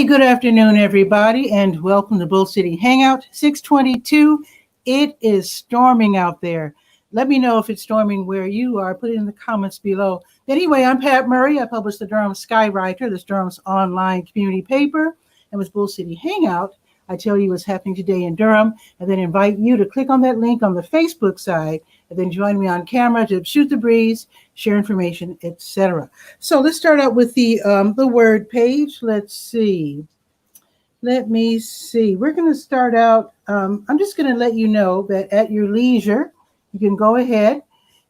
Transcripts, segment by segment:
Good afternoon, everybody, and welcome to Bull City Hangout 622. It is storming out there. Let me know if it's storming where you are. Put it in the comments below. Anyway, I'm Pat Murray. I publish the Durham 𝗕𝗨𝗟𝗟, this Durham's online community paper. And with Bull City Hangout, I tell you what's happening today in Durham, and then invite you to click on that link on the Facebook side, and then join me on camera to shoot the breeze, share information, etc. So let's start out with the word page. Let me see. We're going to start out. I'm just going to let you know that at your leisure, you can go ahead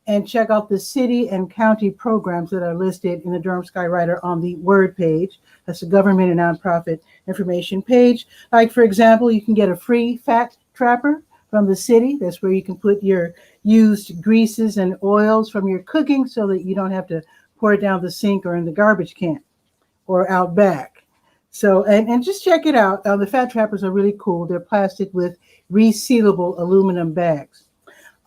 and check out the city and county programs that are listed in the Durham 𝗕𝗨𝗟𝗟 on the word page. That's the government and nonprofit information page. Like, for example, you can get a free fat trapper from the city. That's where you can put your used greases and oils from your cooking so that you don't have to pour it down the sink or in the garbage can or out back. So, and just check it out. The fat trappers are really cool. They're plastic with resealable aluminum bags.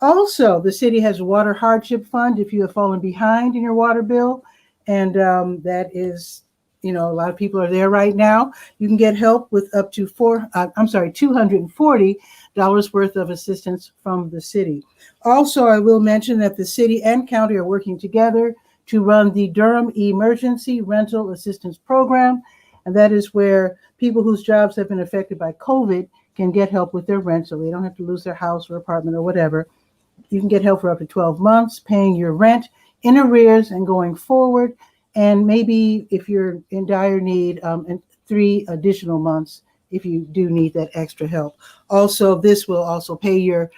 Also, the city has a water hardship fund if you have fallen behind in your water bill. And that is, a lot of people are there right now. You can get help with up to $240 worth of assistance from the city. Also, I will mention that the city and county are working together to run the Durham Emergency Rental Assistance Program. And that is where people whose jobs have been affected by COVID can get help with their rent, so they don't have to lose their house or apartment or whatever. You can get help for up to 12 months, paying your rent in arrears and going forward. And maybe if you're in dire need, and 3 additional months if you do need that extra help. Also, this will also pay your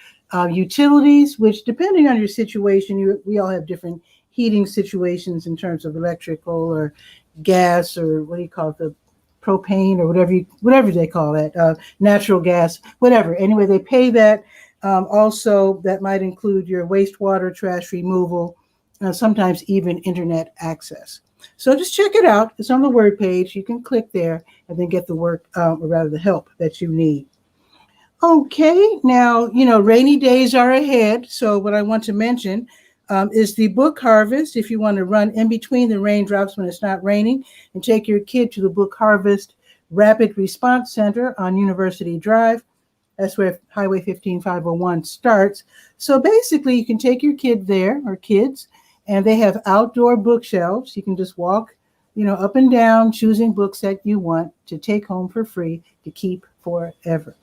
utilities, which depending on your situation, we all have different heating situations in terms of electrical or gas, or what do you call it, the propane or whatever they call it, natural gas, whatever. Anyway, they pay that. Also, that might include your wastewater, trash removal, sometimes even internet access. So just check it out. It's on the word page. You can click there and then get the work, or rather the help that you need. Okay, now, rainy days are ahead. So what I want to mention is the book harvest. If you want to run in between the raindrops when it's not raining and take your kid to the book harvest Rapid Response Center on University Drive. That's where Highway 15501 starts. So basically, you can take your kid there, or kids, and they have outdoor bookshelves. You can just walk, up and down, choosing books that you want to take home for free to keep forever.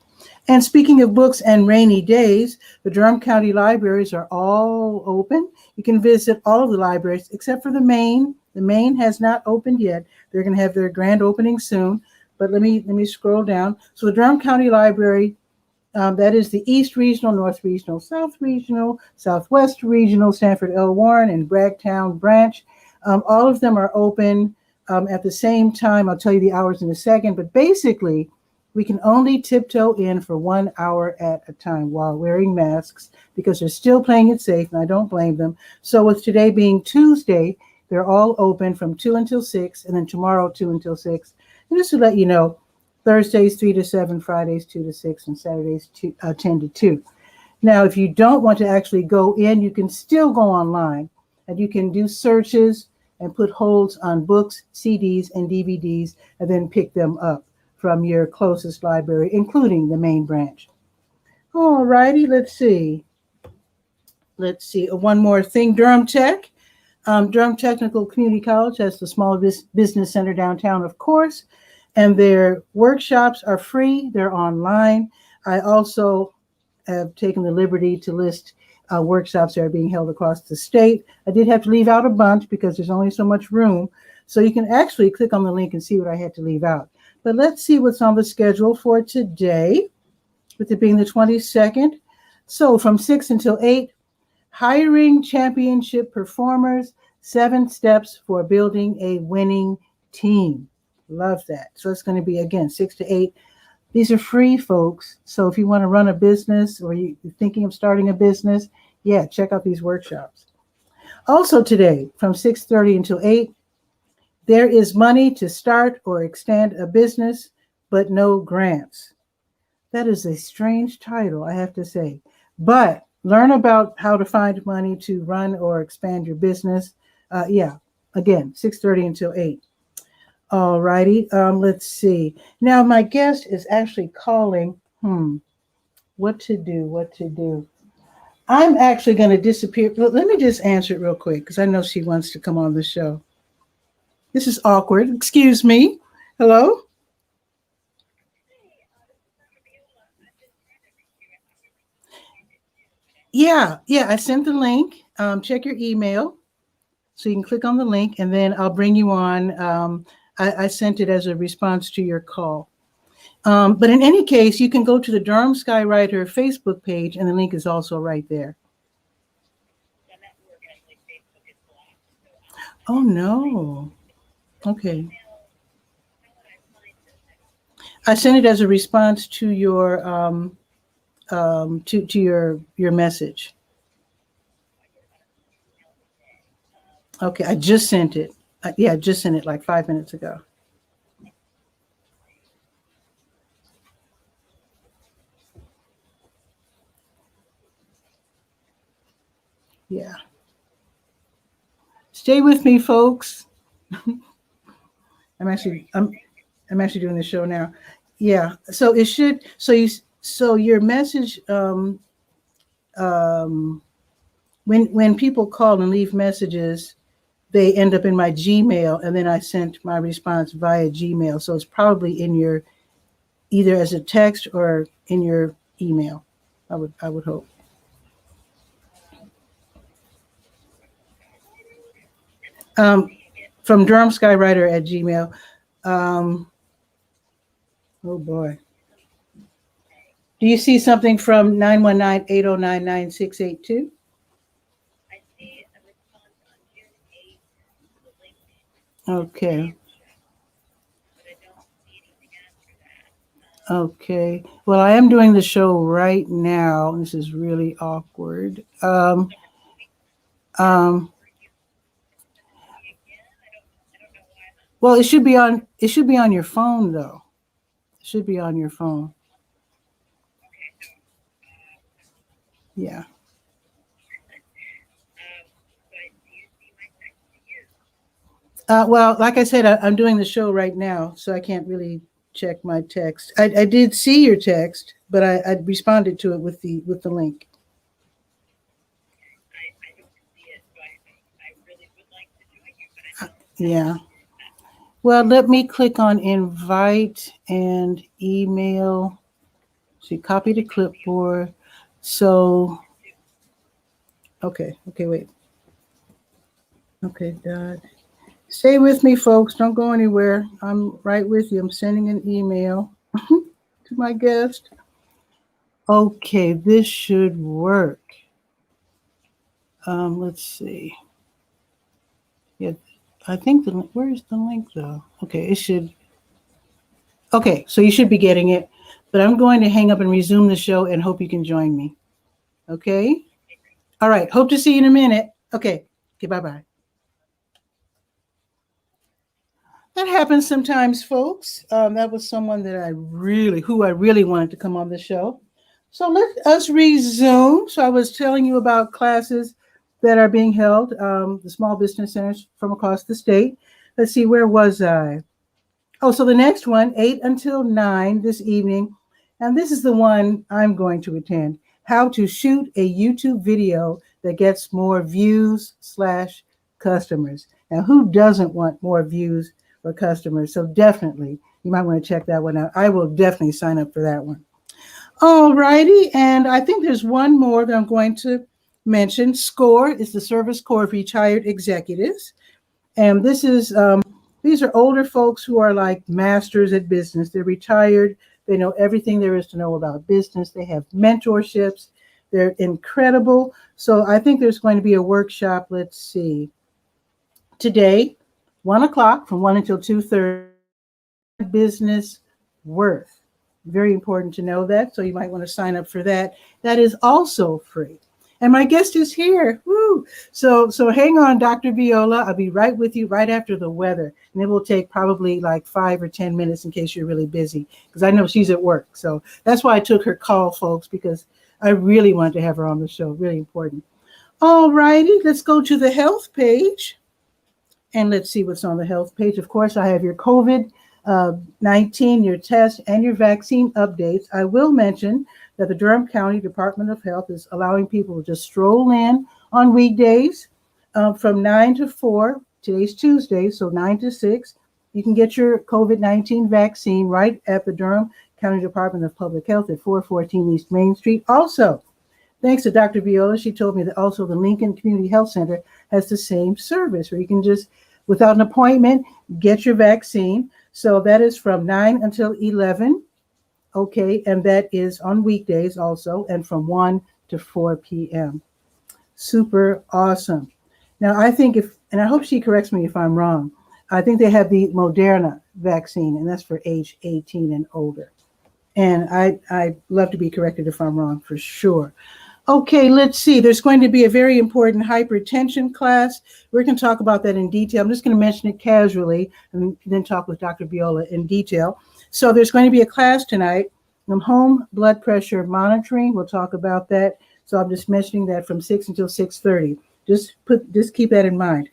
And speaking of books and rainy days, the Durham County libraries are all open. You can visit all of the libraries except for the Main. The Main has not opened yet. They're going to have their grand opening soon. But let me scroll down. So the Durham County Library, that is the East Regional, North Regional, South Regional, Southwest Regional, Sanford L. Warren, and Bragtown branch. All of them are open at the same time. I'll tell you the hours in a second, but basically, we can only tiptoe in for 1 hour at a time while wearing masks because they're still playing it safe, and I don't blame them. So with today being Tuesday, they're all open from 2 until 6, and then tomorrow 2 until 6. And just to let you know, Thursdays 3 to 7, Fridays 2 to 6, and Saturdays 10 to 2. Now, if you don't want to actually go in, you can still go online, and you can do searches and put holds on books, CDs, and DVDs, and then pick them up from your closest library, including the Main branch. All righty, let's see. One more thing, Durham Tech. Durham Technical Community College has the small business center downtown, of course, and their workshops are free. They're online. I also have taken the liberty to list workshops that are being held across the state. I did have to leave out a bunch because there's only so much room. So you can actually click on the link and see what I had to leave out. But let's see what's on the schedule for today, with it being the 22nd. So from 6 until 8, hiring championship performers, 7 steps for building a winning team. Love that. So it's going to be, again, 6 to 8. These are free, folks. So if you want to run a business or you're thinking of starting a business, check out these workshops. Also today, from 6:30 until 8, there is money to start or extend a business, but no grants. That is a strange title, I have to say. But learn about how to find money to run or expand your business. Again, 6:30 until 8. All righty. Let's see. Now my guest is actually calling. What to do? What to do? I'm actually going to disappear. Let me just answer it real quick because I know she wants to come on the show. This is awkward. Excuse me. Hello? Yeah, I sent the link. Check your email. So you can click on the link and then I'll bring you on. I sent it as a response to your call. But in any case, you can go to the Durham Skywriter Facebook page and the link is also right there. Oh, no. Okay. I sent it as a response to your to your message. Okay, I just sent it. Yeah, I just sent it like 5 minutes ago. Yeah. Stay with me, folks. I'm actually doing the show now. Yeah. So it should. So your message. When people call and leave messages, they end up in my Gmail, and then I sent my response via Gmail. So it's probably in your either as a text or in your email. I would hope. From Durham Skywriter at Gmail. Oh boy. Do you see something from 919-809-9682? Okay. Okay. Well, I am doing the show right now. This is really awkward. Well, it should be on your phone though. It should be on your phone. Yeah. Well, like I said, I'm doing the show right now, so I can't really check my text. I did see your text, but I responded to it with the link. Yeah. Well, let me click on invite and email. See, copy to clipboard. So, okay, wait. Okay, dot. Stay with me, folks. Don't go anywhere. I'm right with you. I'm sending an email to my guest. Okay, this should work. Let's see. Yeah, I think where's the link though? Okay, it should. Okay, so you should be getting it. But I'm going to hang up and resume the show and hope you can join me. Okay? All right. Hope to see you in a minute. Okay, bye-bye. That happens sometimes, folks. That was someone that I really wanted to come on the show. So let us resume. So I was telling you about classes that are being held, the small business centers from across the state. Let's see, where was I? Oh, so the next one, 8 until 9 this evening. And this is the one I'm going to attend. How to shoot a YouTube video that gets more views / customers. Now, who doesn't want more views or customers? So definitely, you might want to check that one out. I will definitely sign up for that one. All righty. And I think there's one more that I'm going to mention. SCORE is the Service Corps of Retired Executives. And this is, these are older folks who are like masters at business. They're retired. They know everything there is to know about business. They have mentorships. They're incredible. So I think there's going to be a workshop. Let's see. Today, 1 o'clock from 1 until 2:30. Business worth. Very important to know that. So you might want to sign up for that. That is also free. And my guest is here. Woo! So hang on, Dr. Viola. I'll be right with you right after the weather. And it will take probably like 5 or 10 minutes in case you're really busy, because I know she's at work. So that's why I took her call, folks, because I really wanted to have her on the show. Really important. All righty, let's go to the health page. And let's see what's on the health page. Of course, I have your COVID-19, your test, and your vaccine updates. I will mention that the Durham County Department of Health is allowing people to just stroll in on weekdays from 9 to 4. Today's Tuesday, so 9 to 6. You can get your COVID-19 vaccine right at the Durham County Department of Public Health at 414 East Main Street. Also, thanks to Dr. Viola, she told me that also the Lincoln Community Health Center has the same service where you can just, without an appointment, get your vaccine. So that is from 9 until 11. Okay, and that is on weekdays also, and from 1 to 4 p.m. Super awesome. Now, I think and I hope she corrects me if I'm wrong, I think they have the Moderna vaccine, and that's for age 18 and older. And I'd love to be corrected if I'm wrong, for sure. Okay, let's see. There's going to be a very important hypertension class. We're going to talk about that in detail. I'm just going to mention it casually and then talk with Dr. Viola in detail. So there's going to be a class tonight on home blood pressure monitoring. We'll talk about that. So I'm just mentioning that from 6 until 6:30. Just keep that in mind.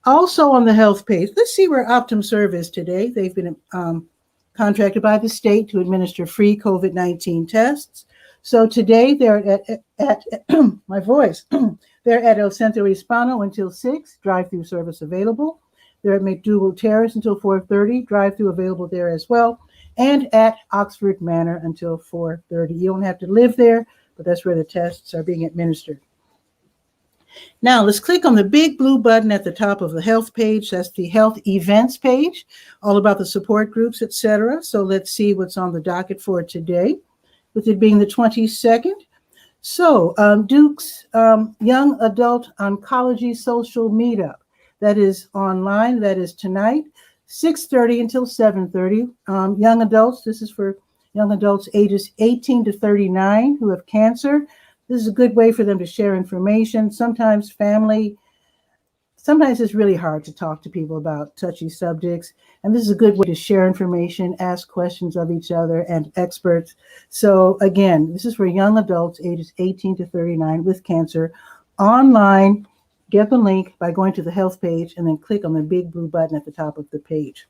Also on the health page, let's see where OptumServe is today. They've been contracted by the state to administer free COVID-19 tests. So today they're at my voice. They're at El Centro Hispano until 6, drive-through service available. They're at McDougal Terrace until 4:30, drive-through available there as well. And at Oxford Manor until 4:30. You don't have to live there, but that's where the tests are being administered. Now let's click on the big blue button at the top of the health page. That's the health events page, all about the support groups, etc. So let's see what's on the docket for today, with it being the 22nd. So Duke's Young Adult Oncology Social Meetup. That is online. That is tonight, 6:30 until 7:30. Young adults, this is for young adults ages 18 to 39 who have cancer. This is a good way for them to share information. Sometimes it's really hard to talk to people about touchy subjects. And this is a good way to share information, ask questions of each other and experts. So again, this is for young adults ages 18 to 39 with cancer. Online, get the link by going to the health page and then click on the big blue button at the top of the page.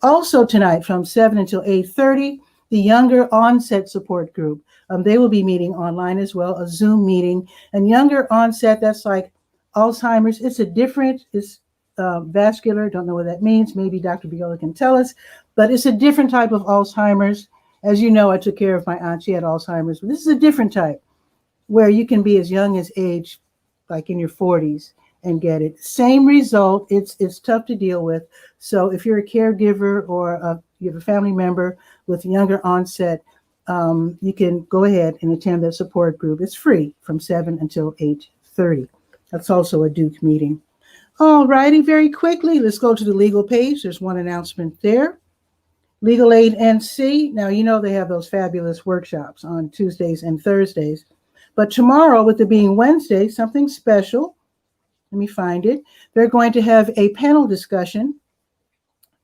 Also tonight from 7 until 8:30, the Younger Onset Support Group. They will be meeting online as well, a Zoom meeting. And younger onset, that's like Alzheimer's. It's vascular, don't know what that means. Maybe Dr. Viola can tell us, but it's a different type of Alzheimer's. As you know, I took care of my aunt, she had Alzheimer's, but this is a different type where you can be as young as age, like in your 40s and get it. Same result, it's tough to deal with. So if you're a caregiver or you have a family member with younger onset, you can go ahead and attend that support group. It's free from 7 until 8:30. That's also a Duke meeting. All righty, very quickly, let's go to the legal page. There's one announcement there. Legal Aid NC. Now, you know they have those fabulous workshops on Tuesdays and Thursdays. But tomorrow, with it being Wednesday, something special. Let me find it. They're going to have a panel discussion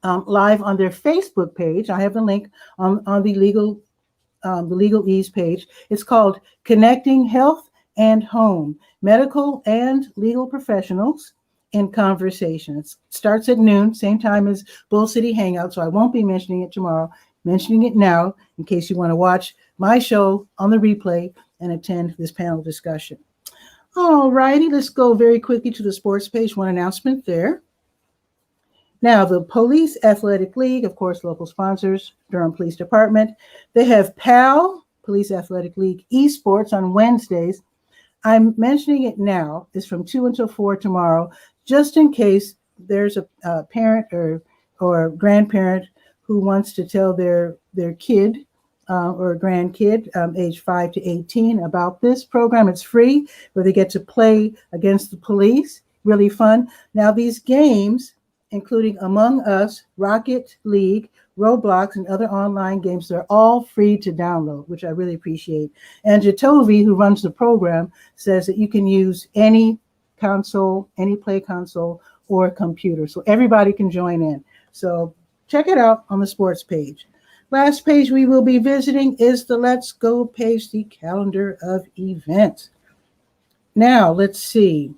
live on their Facebook page. I have the link on the Legal Ease page. It's called Connecting Health and Home, Medical and Legal Professionals in Conversation. It starts at noon, same time as Bull City Hangout, so I won't be mentioning it tomorrow, mentioning it now in case you want to watch my show on the replay and attend this panel discussion. All righty, let's go very quickly to the sports page. One announcement there. Now, the Police Athletic League, of course, local sponsors, Durham Police Department. They have PAL, Police Athletic League Esports on Wednesdays. I'm mentioning it now. It's from 2 until 4 tomorrow, just in case there's a parent or grandparent who wants to tell their kid or grandkid, age 5 to 18, about this program. It's free, where they get to play against the police. Really fun. Now, these games, including Among Us, Rocket League, Roblox, and other online games, they're all free to download, which I really appreciate. And Jatovi, who runs the program, says that you can use any console, any play console, or computer. So everybody can join in. So check it out on the sports page. Last page we will be visiting is the Let's Go page, the calendar of events. Now, let's see.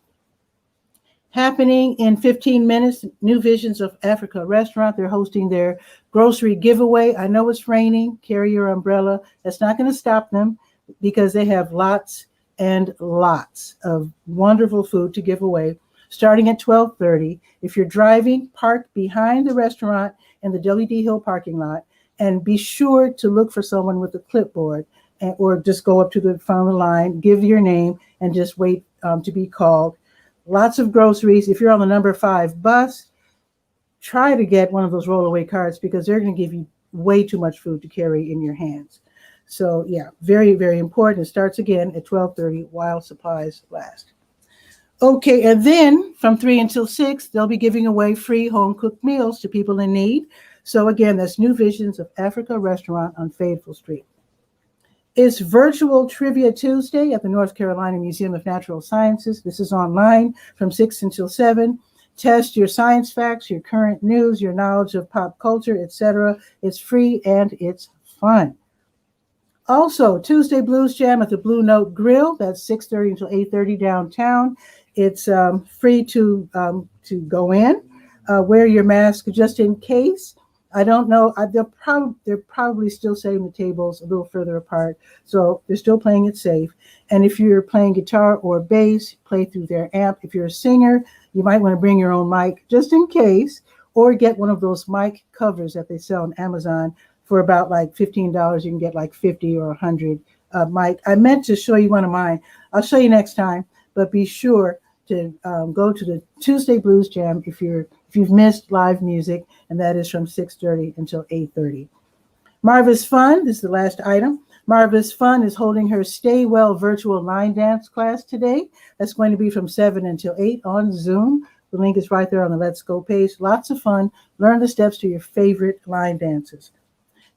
Happening in 15 minutes, New Visions of Africa restaurant. They're hosting their grocery giveaway. I know it's raining. Carry your umbrella. That's not going to stop them because they have lots and lots of wonderful food to give away starting at 12:30. If you're driving, park behind the restaurant in the WD Hill parking lot and be sure to look for someone with a clipboard or just go up to the front of the line, give your name, and just wait to be called. Lots of groceries. If you're on the number 5 bus, try to get one of those rollaway carts because they're going to give you way too much food to carry in your hands. So yeah, very, very important. It starts again at 12:30 while supplies last. Okay, and then from 3 until 6, they'll be giving away free home-cooked meals to people in need. So again, that's New Visions of Africa restaurant on Fayetteville Street. It's Virtual Trivia Tuesday at the North Carolina Museum of Natural Sciences. This is online from 6 until 7. Test your science facts, your current news, your knowledge of pop culture, etc. It's free and it's fun. Also, Tuesday Blues Jam at the Blue Note Grill. That's 6:30 until 8:30 downtown. It's free to go in. Wear your mask just in case. I don't know. They're probably still setting the tables a little further apart, so they're still playing it safe. And if you're playing guitar or bass, play through their amp. If you're a singer, you might want to bring your own mic just in case, or get one of those mic covers that they sell on Amazon for about like $15. You can get like 50 or 100 mic. I meant to show you one of mine. I'll show you next time, but be sure to go to the Tuesday Blues Jam if you've missed live music, and that is from 6:30 until 8:30. Marva's Fun, this is the last item. Marva's Fun is holding her Stay Well virtual line dance class today. That's going to be from 7 until 8 on Zoom. The link is right there on the Let's Go page. Lots of fun. Learn the steps to your favorite line dances.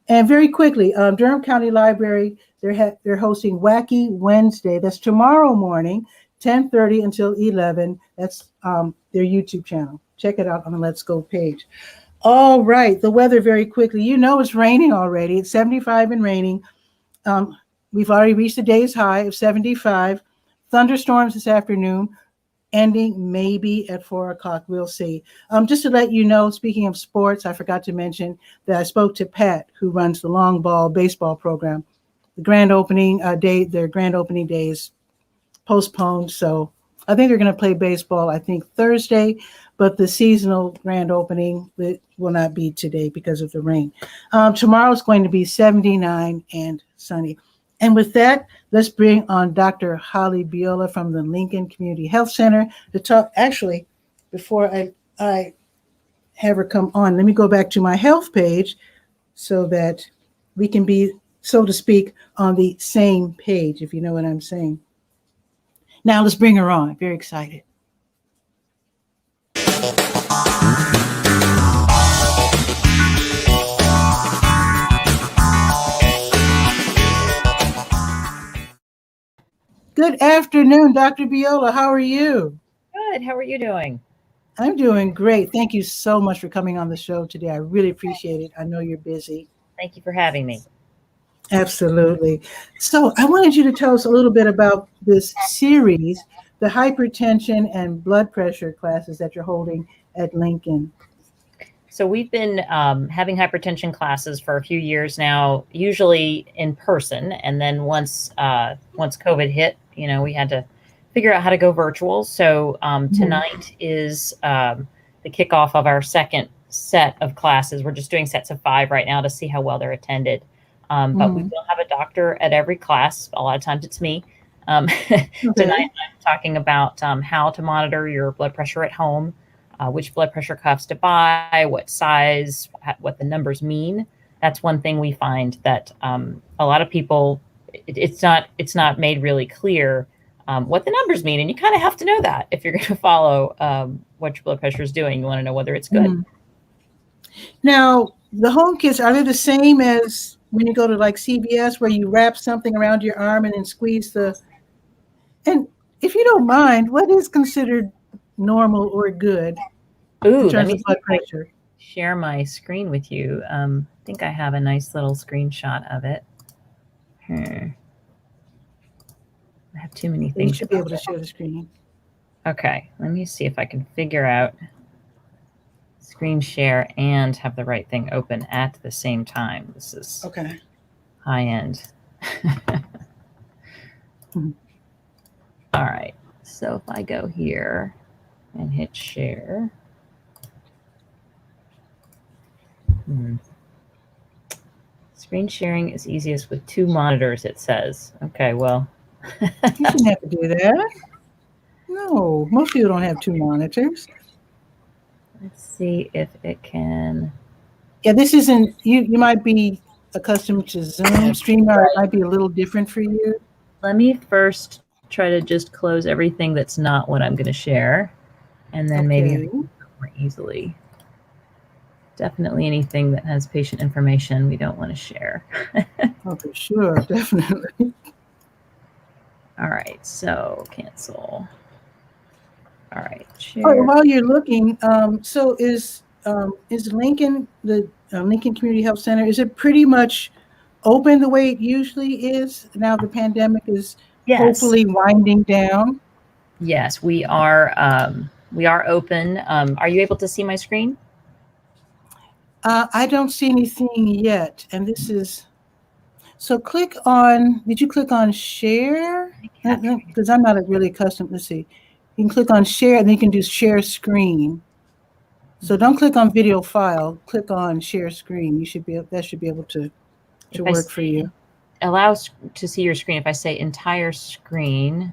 And very quickly, Durham County Library, they're hosting Wacky Wednesday. That's tomorrow morning, 10:30 until 11. That's their YouTube channel. Check it out on the Let's Go page. All right, the weather very quickly. You know it's raining already. It's 75 and raining. We've already reached the day's high of 75. Thunderstorms this afternoon, ending maybe at 4 o'clock. We'll see. Just to let you know, speaking of sports, I forgot to mention that I spoke to Pat, who runs the long ball baseball program. The grand opening day, their grand opening day is postponed, so I think they're going to play baseball, I think Thursday, but the seasonal grand opening will not be today because of the rain. Tomorrow is going to be 79 and sunny. And with that, let's bring on Dr. 𝗕𝗨𝗟𝗟 from the Lincoln Community Health Center to talk. Actually, before I have her come on, let me go back to my health page so that we can be, so to speak, on the same page, if you know what I'm saying. Now let's bring her on. Very excited. Good afternoon, Dr. 𝗕𝗟𝗟. How are you? Good. How are you doing? I'm doing great. Thank you so much for coming on the show today. I really appreciate it. I know you're busy. Thank you for having me. Absolutely. So I wanted you to tell us a little bit about this series, the hypertension and blood pressure classes that you're holding at Lincoln. So we've been having hypertension classes for a few years now, usually in person. And then once COVID hit, we had to figure out how to go virtual. So tonight is the kickoff of our second set of classes. We're just doing sets of 5 right now to see how well they're attended. But we will have a doctor at every class. A lot of times it's me. Tonight I'm talking about how to monitor your blood pressure at home, which blood pressure cuffs to buy, what size, what the numbers mean. That's one thing we find that a lot of people, it's not made really clear what the numbers mean. And you kind of have to know that if you're going to follow what your blood pressure is doing. You want to know whether it's good. Now, the home kits, are they the same as when you go to like CVS where you wrap something around your arm and then squeeze and if you don't mind, what is considered normal or good in terms of blood pressure? Share my screen with you. I think I have a nice little screenshot of it. Here. I have too many things. You should be able to share the screen. Okay, let me see if I can figure out screen share and have the right thing open at the same time. This is Okay. high end. Mhm. All right, so if I go here and hit share. Screen sharing is easiest with 2 monitors, it says. Okay, well. You shouldn't have to do that. No, most people don't have 2 monitors. Let's see if it can. Yeah, this isn't, you might be accustomed to Zoom. StreamYard might be a little different for you. Let me first try to just close everything that's not what I'm going to share, and then maybe I can do it more easily. Definitely anything that has patient information we don't want to share. Oh, for sure, definitely. All right, so cancel. All right, share. Oh, while you're looking, so is Lincoln, the Lincoln Community Health Center, is it pretty much open the way it usually is? Now the pandemic is hopefully winding down. Yes, we are open. Are you able to see my screen? I don't see anything yet, and this is, so click on, did you click on share? Because I'm not really accustomed, let's see. You can click on share, and then you can do share screen. So don't click on video file, click on share screen. You should be, that should be able to work for you. Allows to see your screen. If I say entire screen,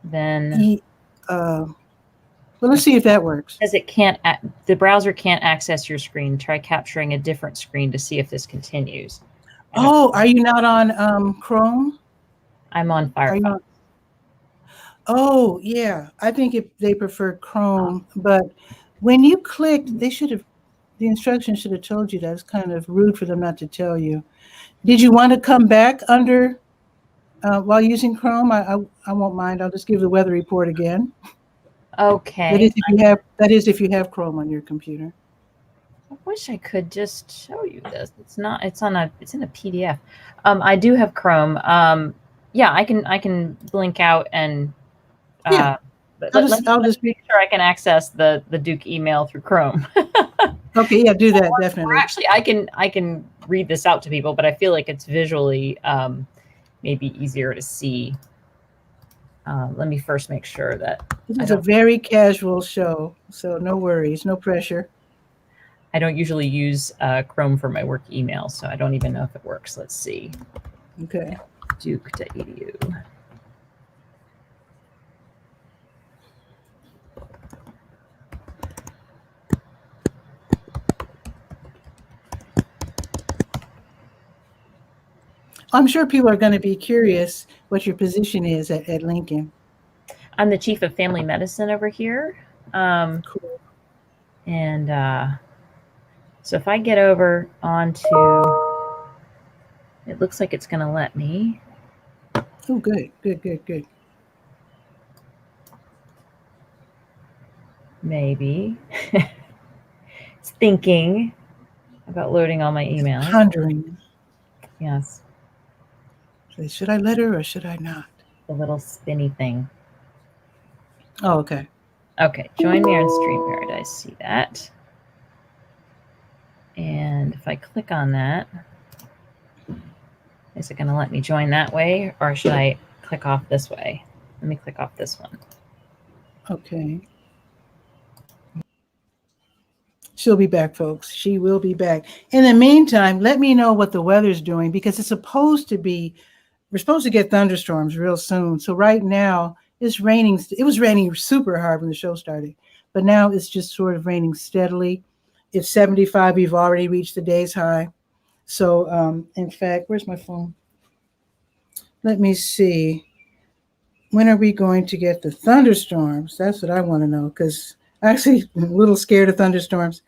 then well, let's see if that works. Because it can't, the browser can't access your screen. Try capturing a different screen to see if this continues. Oh, are you not on Chrome? I'm on Firefox. Oh, yeah. I think if they prefer Chrome, but when you clicked, they should have, the instructions should have told you that. It's kind of rude for them not to tell you. Did you want to come back under while using Chrome? I won't mind. I'll just give the weather report again. Okay. That is if you have Chrome on your computer. I wish I could just show you this. It's not. It's in a PDF. I do have Chrome. Yeah, I can blink out and. Yeah. But I'll just make sure I can access the Duke email through Chrome. Okay, yeah, do that, definitely. Or actually, I can read this out to people, but I feel like it's visually maybe easier to see. Let me first make sure that this is a very casual show, so no worries, no pressure. I don't usually use Chrome for my work email, so I don't even know if it works. Let's see. Okay. Duke.edu. I'm sure people are going to be curious what your position is at Lincoln. I'm the chief of family medicine over here. Cool. And so if I get over onto, it looks like it's going to let me. Oh, good, good, good, good. Maybe. It's thinking about loading all my emails. It's pondering. Yes. So should I let her or should I not? The little spinny thing. Oh, okay. Okay, join me on StreamYard. I see that. And if I click on that, is it going to let me join that way, or should I click off this way? Let me click off this one. Okay. She'll be back, folks. She will be back. In the meantime, let me know what the weather's doing, because it's supposed to be, we're supposed to get thunderstorms real soon. So right now it's raining. It was raining super hard when the show started, but now it's just sort of raining steadily. It's 75. We've already reached the day's high. So in fact, where's my phone? Let me see. When are we going to get the thunderstorms? That's what I want to know, because actually I'm a little scared of thunderstorms.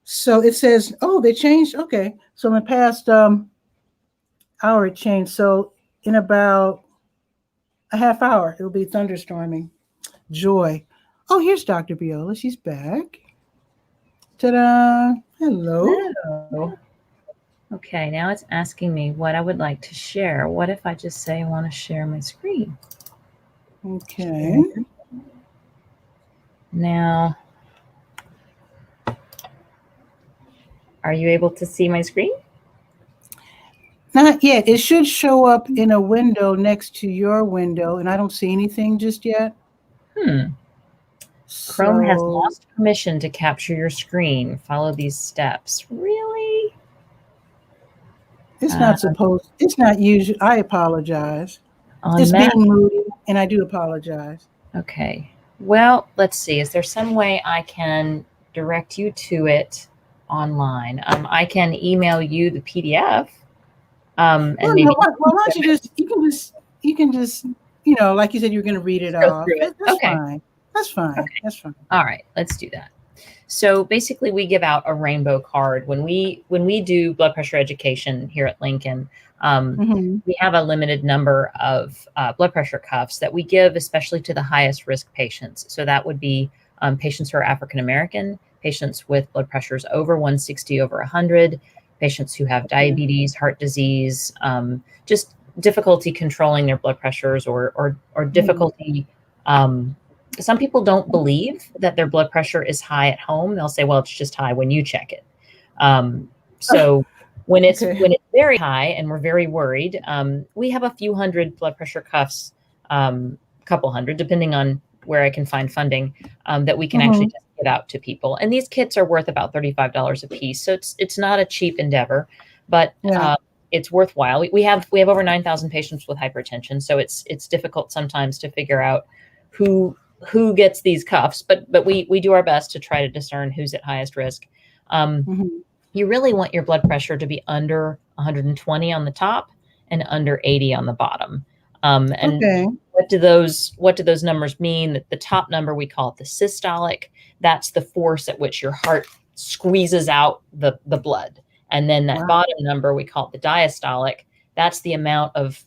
So it says, oh, they changed. Okay. So in the past hour it changed. So in about a half hour, it'll be thunderstorming. Joy. Oh, here's Dr. Viola. She's back. Ta-da. Hello. Hello. Okay, now it's asking me what I would like to share. What if I just say I want to share my screen? Okay. Now, are you able to see my screen? Not yet. It should show up in a window next to your window, and I don't see anything just yet. Chrome has So lost permission to capture your screen. Follow these steps. Really? it's not supposed. It's not usual. I apologize. It's Mac. being moody, and I do apologize. Okay. Well, let's see. Is there some way I can direct you to it online? I can email you the PDF. And Well, maybe no, why don't you can just, like you said, you're going to read it go off. through it. That's Okay. fine. That's fine. Okay. That's fine. All right, let's do that. So basically, we give out a rainbow card when we do blood pressure education here at Lincoln. We have a limited number of blood pressure cuffs that we give, especially to the highest risk patients. So that would be patients who are African American, patients with blood pressures over 160 over 100, patients who have diabetes, heart disease, just difficulty controlling their blood pressures or difficulty. Some people don't believe that their blood pressure is high at home. They'll say, well, it's just high when you check it. So when it's very high and we're very worried, we have a few hundred blood pressure cuffs, couple hundred, depending on where I can find funding, that we can actually just get out to people. And these kits are worth about $35 a piece. So it's not a cheap endeavor, but it's worthwhile. We have over 9,000 patients with hypertension. So it's difficult sometimes to figure out who gets these cuffs, but we do our best to try to discern who's at highest risk. You really want your blood pressure to be under 120 on the top and under 80 on the bottom. What do those numbers mean? The top number, we call it the systolic. That's the force at which your heart squeezes out the blood. And then that bottom number, we call it the diastolic. That's the amount of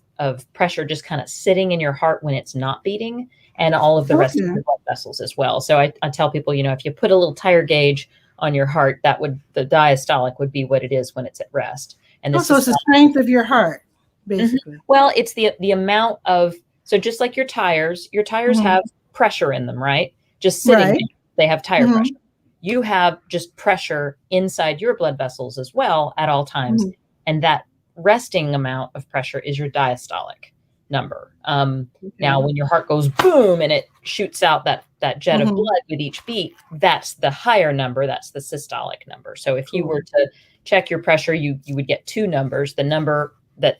pressure just kind of sitting in your heart when it's not beating, and all of the rest of your blood vessels as well. So I tell people, if you put a little tire gauge on your heart, the diastolic would be what it is when it's at rest. And this it's the strength of your heart, basically. Well, it's the amount of, so just like your tires have pressure in them, right? Just sitting there, they have tire pressure. You have just pressure inside your blood vessels as well at all times. And that resting amount of pressure is your diastolic number. Now, when your heart goes boom and it shoots out that jet of blood with each beat, that's the higher number. That's the systolic number. So if you were to check your pressure, you would get two numbers: the number that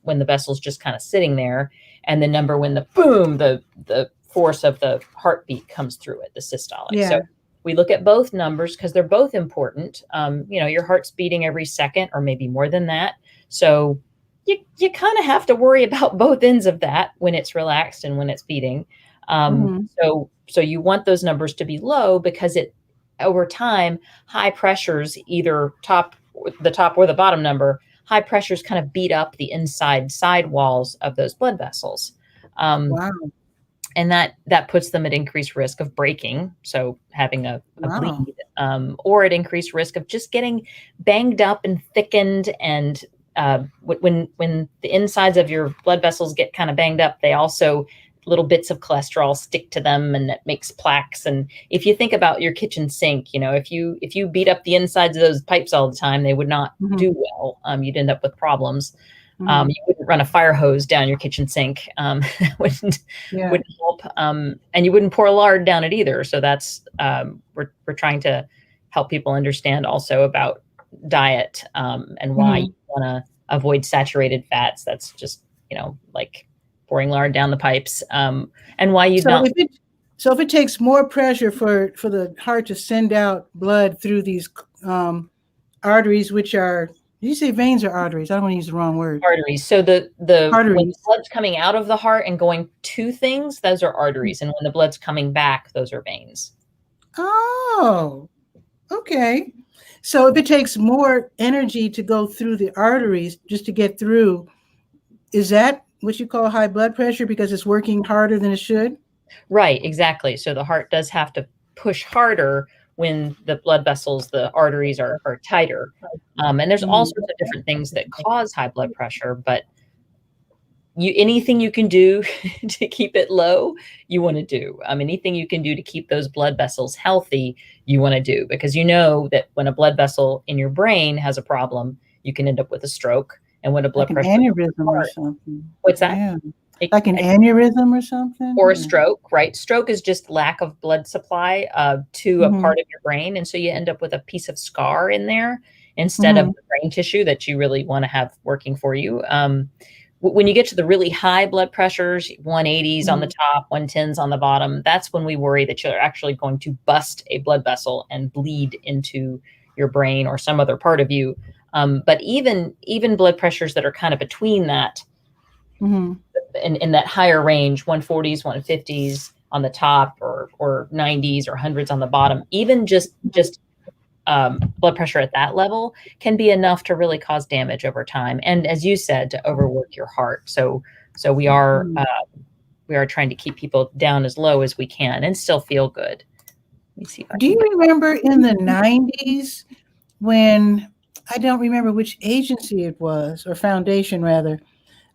when the vessel's just kind of sitting there, and the number when the boom, the force of the heartbeat comes through it, the systolic. So we look at both numbers because they're both important. Your heart's beating every second or maybe more than that. So you kind of have to worry about both ends of that when it's relaxed and when it's beating. So you want those numbers to be low because over time, high pressures, either the top or the bottom number, high pressures kind of beat up the inside side walls of those blood vessels. And that puts them at increased risk of breaking. So having a bleed, or at increased risk of just getting banged up and thickened. And when the insides of your blood vessels get kind of banged up, they also, little bits of cholesterol stick to them, and that makes plaques. And if you think about your kitchen sink, if you beat up the insides of those pipes all the time, they would not do well. You'd end up with problems. You wouldn't run a fire hose down your kitchen sink. Wouldn't help. And you wouldn't pour lard down it either. So that's we're trying to help people understand also about diet, and why you want to avoid saturated fats. That's just like pouring lard down the pipes, and why you don't. So if it takes more pressure for the heart to send out blood through these arteries, which are, did you say veins or arteries? I don't want to use the wrong word. Arteries. So the arteries. When the blood's coming out of the heart and going to things, those are arteries. And when the blood's coming back, those are veins. Oh, okay. So if it takes more energy to go through the arteries just to get through, is that what you call high blood pressure because it's working harder than it should? Right, exactly. So the heart does have to push harder when the blood vessels, the arteries are tighter. And there's all sorts of different things that cause high blood pressure, but anything you can do to keep it low, you want to do. Anything you can do to keep those blood vessels healthy, you want to do, because you know that when a blood vessel in your brain has a problem, you can end up with a stroke. And when a blood like an pressure aneurysm or something. what's that? Yeah. Like an aneurysm or something? Or a stroke, right? Stroke is just lack of blood supply to a part of your brain. And so you end up with a piece of scar in there instead of the brain tissue that you really want to have working for you. When you get to the really high blood pressures, 180s on the top, 110s on the bottom, that's when we worry that you're actually going to bust a blood vessel and bleed into your brain or some other part of you. But even blood pressures that are kind of between that, in that higher range, 140s, 150s on the top, or 90s or 100s on the bottom, even just blood pressure at that level can be enough to really cause damage over time. And as you said, to overwork your heart. So we are trying to keep people down as low as we can and still feel good. Let me see if I Do you remember in the 90s when, I don't remember which agency it was, or foundation rather,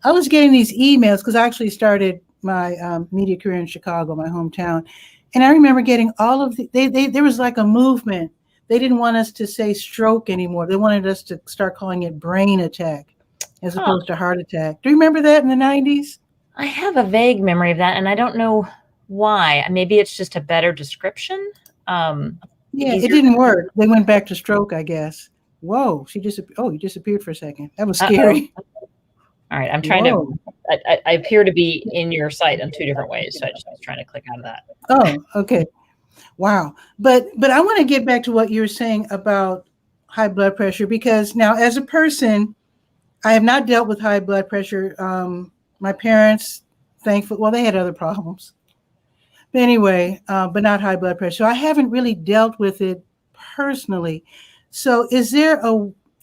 I was getting these emails because I actually started my media career in Chicago, my hometown. And I remember getting all of there was like a movement. They didn't want us to say stroke anymore. They wanted us to start calling it brain attack as opposed to heart attack. Do you remember that in the 90s? I have a vague memory of that, and I don't know why. Maybe it's just a better description. Yeah, it didn't work. They went back to stroke, I guess. Whoa, you disappeared for a second. That was scary. All right, I'm trying to, I appear to be in your site in two different ways, so I just was trying to click out of that. Oh, okay. Wow. But I want to get back to what you were saying about high blood pressure, because now as a person, I have not dealt with high blood pressure. My parents, thankfully, well, they had other problems. But anyway, but not high blood pressure. So I haven't really dealt with it personally. So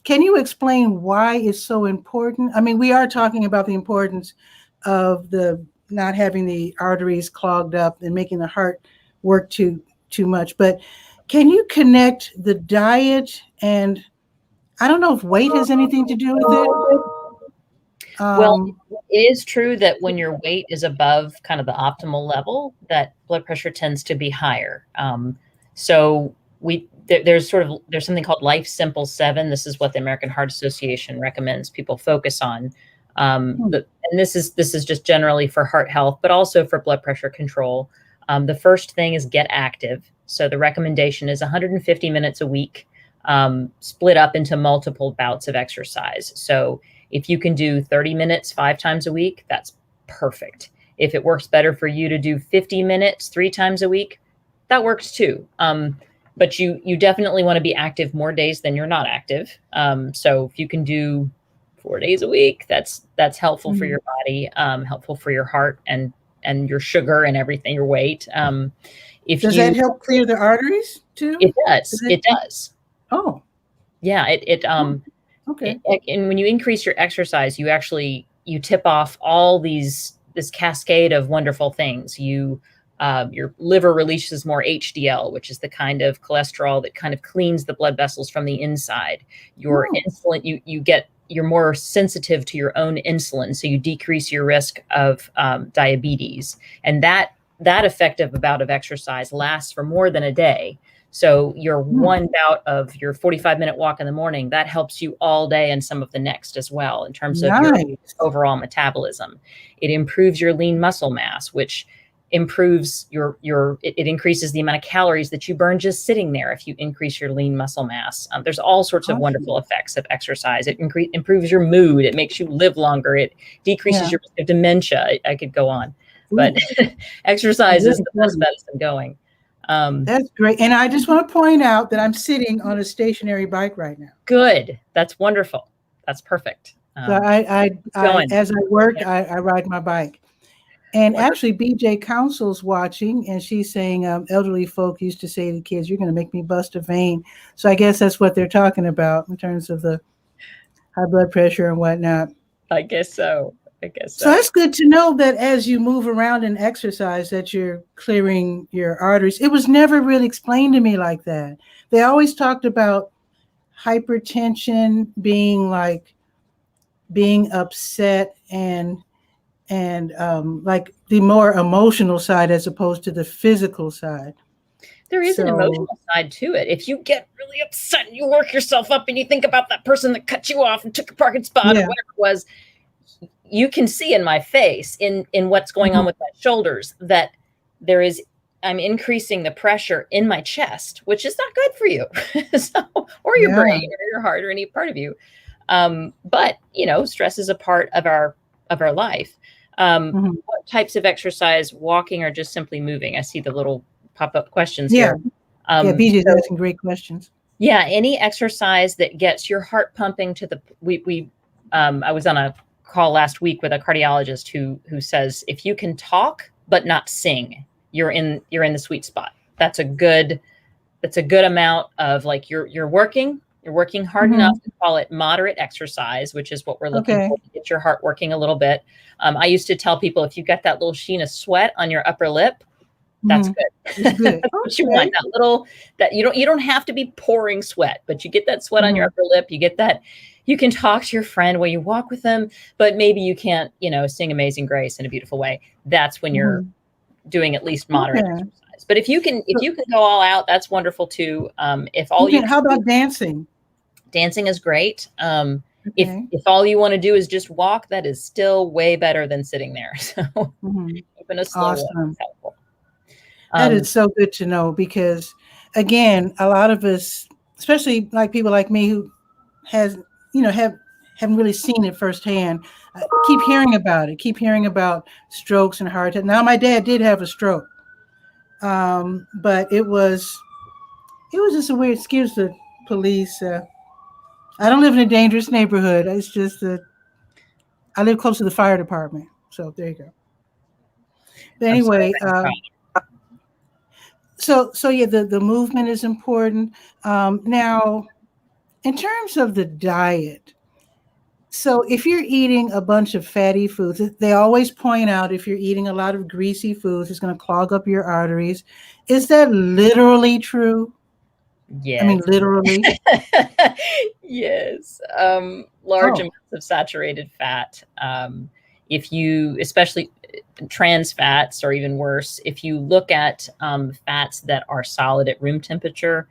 can you explain why it's so important? We are talking about the importance of not having the arteries clogged up and making the heart work too much, but can you connect the diet, and I don't know if weight has anything to do with it? Well, it is true that when your weight is above kind of the optimal level, that blood pressure tends to be higher. So there's something called Life Simple 7. This is what the American Heart Association recommends people focus on. And this is just generally for heart health, but also for blood pressure control. The first thing is get active. So the recommendation is 150 minutes a week, split up into multiple bouts of exercise. So if you can do 30 minutes 5 times a week, that's perfect. If it works better for you to do 50 minutes 3 times a week, that works too. But you definitely want to be active more days than you're not active. So if you can do 4 days a week, that's helpful for your body, helpful for your heart and your sugar and everything, your weight. Does that help clear the arteries too? It does. It does. Oh, yeah. Okay. And when you increase your exercise, you tip off all this cascade of wonderful things. Your liver releases more HDL, which is the kind of cholesterol that kind of cleans the blood vessels from the inside. Your insulin, you're more sensitive to your own insulin, so you decrease your risk of diabetes. And that effective bout of exercise lasts for more than a day. So your one bout of your 45-minute walk in the morning, that helps you all day and some of the next as well in terms of your overall metabolism. It improves your lean muscle mass, which improves it increases the amount of calories that you burn just sitting there if you increase your lean muscle mass. There's all sorts of wonderful effects of exercise. It improves your mood. It makes you live longer. It decreases your risk of dementia. I could go on, but exercise is the best medicine going. That's great. And I just want to point out that I'm sitting on a stationary bike right now. Good. That's wonderful. That's perfect. So I as I work, I ride my bike. And actually, BJ Council's watching, and she's saying elderly folk used to say to kids, "You're going to make me bust a vein." So I guess that's what they're talking about in terms of the high blood pressure and whatnot. I guess so. So that's good to know that as you move around and exercise, that you're clearing your arteries. It was never really explained to me like that. They always talked about hypertension being upset and and like the more emotional side as opposed to the physical side. There is an emotional side to it. If you get really upset and you work yourself up and you think about that person that cut you off and took your parking spot or whatever it was, you can see in my face, in what's going on with my shoulders, that I'm increasing the pressure in my chest, which is not good for you. Or your brain or your heart or any part of you. But stress is a part of our life. What types of exercise? Walking or just simply moving? I see the little pop-up questions here. BJ's asking great questions. Yeah, any exercise that gets your heart pumping to the I was on a call last week with a cardiologist who says if you can talk but not sing, you're in the sweet spot. That's a good amount of, like, you're working hard enough to call it moderate exercise, which is what we're looking for, to get your heart working a little bit. I used to tell people, if you got that little sheen of sweat on your upper lip, that's good. That's what you want. That you don't have to be pouring sweat, but you get that sweat on your upper lip. You get that. You can talk to your friend while you walk with them, but maybe you can't, sing Amazing Grace in a beautiful way. That's when you're doing at least moderate exercise. But if you can go all out, that's wonderful too. How about dancing? Dancing is great. If all you want to do is just walk, that is still way better than sitting there. So even a slow walk is helpful. That is so good to know, because again, a lot of us, especially like people like me who haven't really seen it firsthand, keep hearing about strokes and heart attack. Now, my dad did have a stroke, but it was just a weird, excuse the police. I don't live in a dangerous neighborhood. It's just that I live close to the fire department. So there you go. But anyway, so the movement is important. Now, in terms of the diet, so if you're eating a bunch of fatty foods, they always point out if you're eating a lot of greasy foods, it's going to clog up your arteries. Is that literally true? Yes. I mean, literally. Yes. Large amounts of saturated fat. Especially trans fats, or even worse, if you look at fats that are solid at room temperature,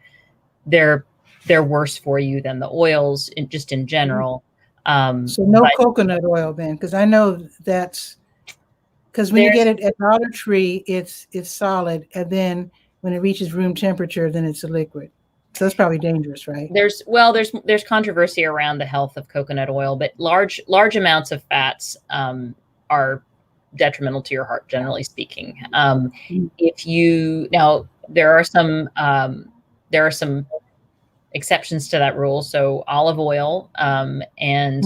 they're worse for you than the oils in general. So no coconut oil then, because I know that's because when you get it at Dollar Tree, it's solid, and then when it reaches room temperature, then it's a liquid. So that's probably dangerous, right? There's controversy around the health of coconut oil, but large amounts of fats are detrimental to your heart, generally speaking. There are some exceptions to that rule. So olive oil and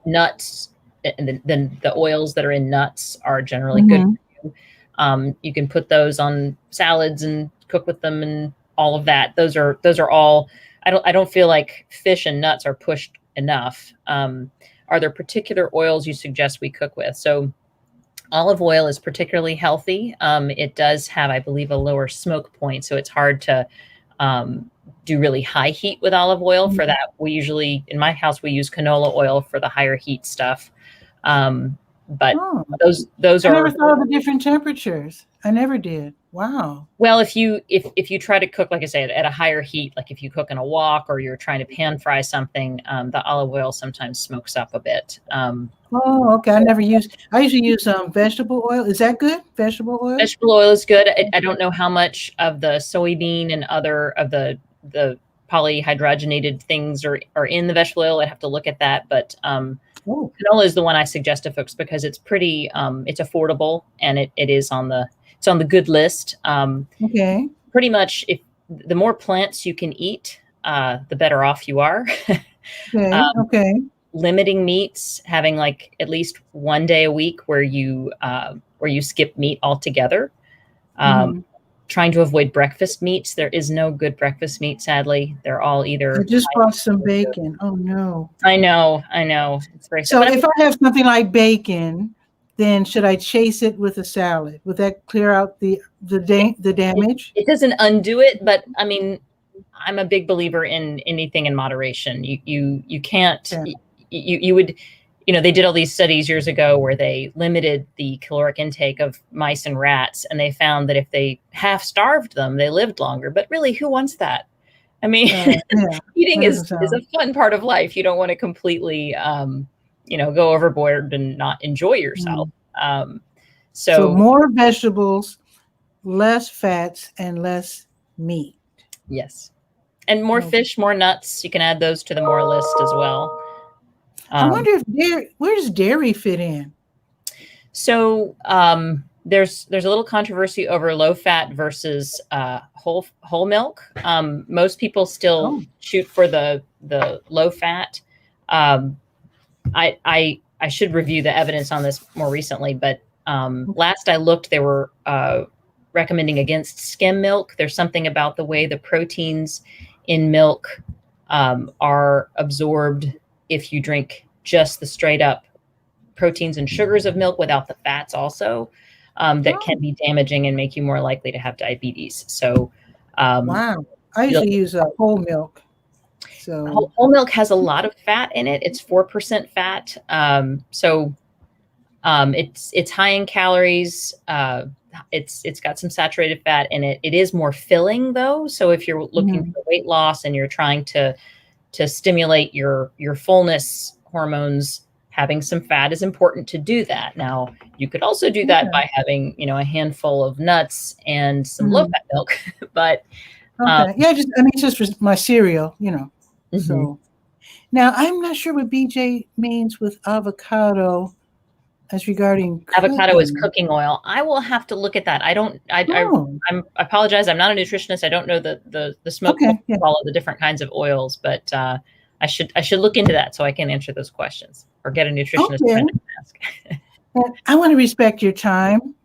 nuts, and then the oils that are in nuts are generally good for you. You can put those on salads and cook with them and all of that. Those are all. I don't feel like fish and nuts are pushed enough. Are there particular oils you suggest we cook with? So olive oil is particularly healthy. It does have, I believe, a lower smoke point, so it's hard to do really high heat with olive oil. For that, we usually, in my house, we use canola oil for the higher heat stuff. But those are. I never thought of the different temperatures. I never did. Wow. Well, if you try to cook, like I said, at a higher heat, like if you cook in a wok or you're trying to pan fry something, the olive oil sometimes smokes up a bit. Okay. I usually use vegetable oil. Is that good? Vegetable oil? Vegetable oil is good. I don't know how much of the soybean and other of the polyhydrogenated things are in the vegetable oil. I'd have to look at that, but canola is the one I suggest to folks because it's pretty, it's affordable, and it is on the good list. Pretty much, if the more plants you can eat, the better off you are. Limiting meats, having like at least one day a week where you skip meat altogether. Trying to avoid breakfast meats. There is no good breakfast meat, sadly. They're all either. I just bought some bacon. Oh no. I know. It's very. So if I have something like bacon, then should I chase it with a salad? Would that clear out the damage? It doesn't undo it, but I mean, I'm a big believer in anything in moderation. You can't. You would, they did all these studies years ago where they limited the caloric intake of mice and rats, and they found that if they half starved them, they lived longer. But really, who wants that? I mean, Yeah, eating that is doesn't a sound. fun part of life. You don't want to completely, go overboard and not enjoy yourself. So So more vegetables, less fats, and less meat. yes, and more Okay. fish, more nuts. You can add those to the more list as well. I wonder if where does dairy fit in? So there's a little controversy over low fat versus whole milk. Most people still Oh, shoot for the low fat. I should review the evidence on this more recently, but last I looked, they were recommending against skim milk. There's something about the way the proteins in milk are absorbed if you drink just the straight up proteins and sugars of milk without the fats also, that can be damaging and make you more likely to have diabetes. So wow. I usually use whole milk. So whole milk has a lot of fat in it. It's 4% fat. It's high in calories. It's got some saturated fat in it. It is more filling though. So if you're looking for weight loss and you're trying to stimulate your fullness hormones, having some fat is important to do that. Now, you could also do that by having, a handful of nuts and some low fat milk, but okay. Yeah, it's just for my cereal, So now I'm not sure what BJ means with avocado as regarding avocado is cooking. cooking oil. I will have to look at that. I apologize. I'm not a nutritionist. I don't know the smoke all of the different kinds of oils, but I should look into that so I can answer those questions or get a nutritionist friend to ask. I want to respect your time,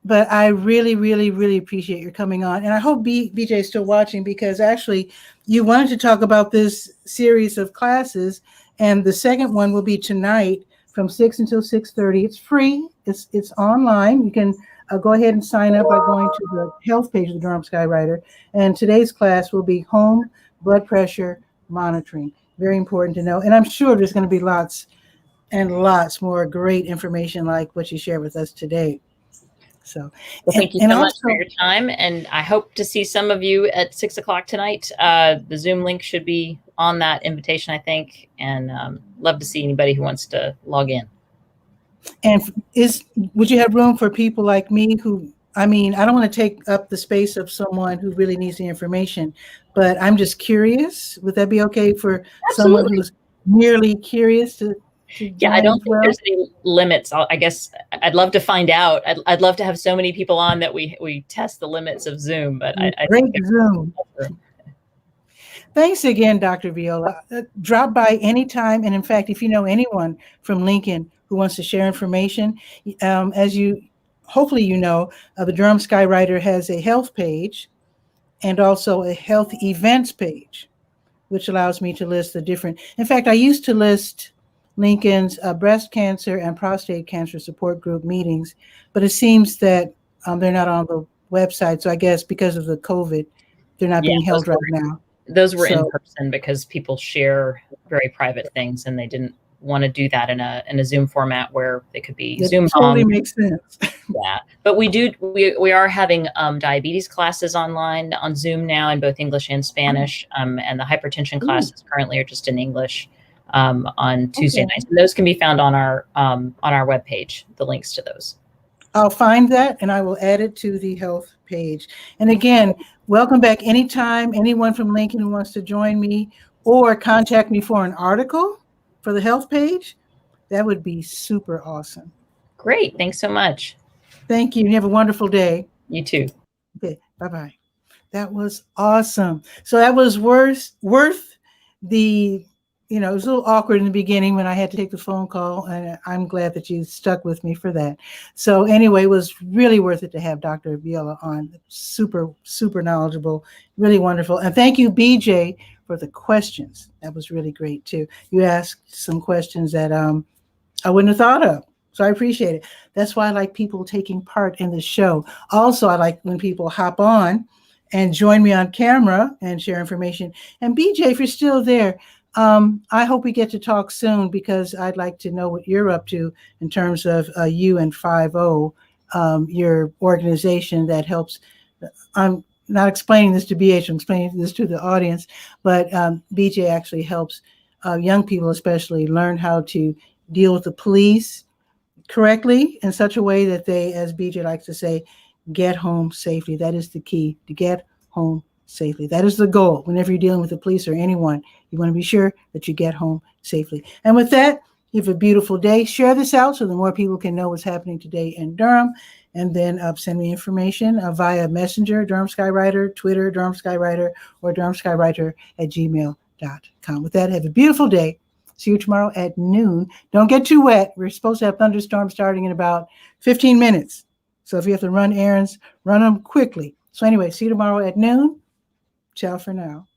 but I really, really, really appreciate your coming on. And I hope BJ is still watching, because actually you wanted to talk about this series of classes, and the second one will be tonight from 6 until 6:30. It's free. It's online. You can go ahead and sign up by going to the health page of the Durham Skywriter. And today's class will be home blood pressure monitoring. Very important to know. And I'm sure there's going to be lots and lots more great information like what you shared with us today. So, thank you so much for your time, and I hope to see some of you at 6 o'clock tonight. The Zoom link should be on that invitation, I think, and love to see anybody who wants to log in. And would you have room for people like me who, I don't want to take up the space of someone who really needs the information, but I'm just curious. Would that be okay for someone who's merely curious to yeah, I don't think there's any limits. I guess I'd love to find out. I'd love to have so many people on that we test the limits of Zoom, but I think Zoom. Thanks again, Dr. Viola. Drop by anytime. And in fact, if you know anyone from Lincoln who wants to share information, as hopefully the Durham Skywriter has a health page and also a health events page, which allows me to list the different. In fact, I used to list Lincoln's breast cancer and prostate cancer support group meetings, but it seems that they're not on the website. So I guess because of the COVID, they're not being held right now. Those were in person because people share very private things, and they didn't want to do that in a Zoom format where they could be Zoom. Totally makes sense. Yeah, but we are having diabetes classes online on Zoom now in both English and Spanish, and the hypertension classes currently are just in English. On Tuesday nights. And those can be found on our webpage, the links to those. I'll find that and I will add it to the health page. And again, welcome back anytime. Anyone from Lincoln who wants to join me or contact me for an article for the health page, that would be super awesome. Great. Thanks so much. Thank you. You have a wonderful day. You too. Okay. Bye-bye. That was awesome. So that was worth the, it was a little awkward in the beginning when I had to take the phone call, and I'm glad that you stuck with me for that. So anyway, it was really worth it to have Dr. Viola on. Super, super knowledgeable, really wonderful. And thank you, BJ, for the questions. That was really great too. You asked some questions that I wouldn't have thought of. So I appreciate it. That's why I like people taking part in the show. Also, I like when people hop on and join me on camera and share information. And BJ, if you're still there, I hope we get to talk soon because I'd like to know what you're up to in terms of you and 5-0, your organization that helps. I'm not explaining this to BH, I'm explaining this to the audience, but BJ actually helps young people especially learn how to deal with the police correctly in such a way that they, as BJ likes to say, get home safely. That is the key, to get home safely. That is the goal. Whenever you're dealing with the police or anyone, you want to be sure that you get home safely. And with that, you have a beautiful day. Share this out so that more people can know what's happening today in Durham. And then send me information via Messenger, Durham Skywriter, Twitter, Durham Skywriter, or durhamskywriter@gmail.com. With that, have a beautiful day. See you tomorrow at noon. Don't get too wet. We're supposed to have thunderstorms starting in about 15 minutes. So if you have to run errands, run them quickly. So anyway, see you tomorrow at noon. Ciao for now.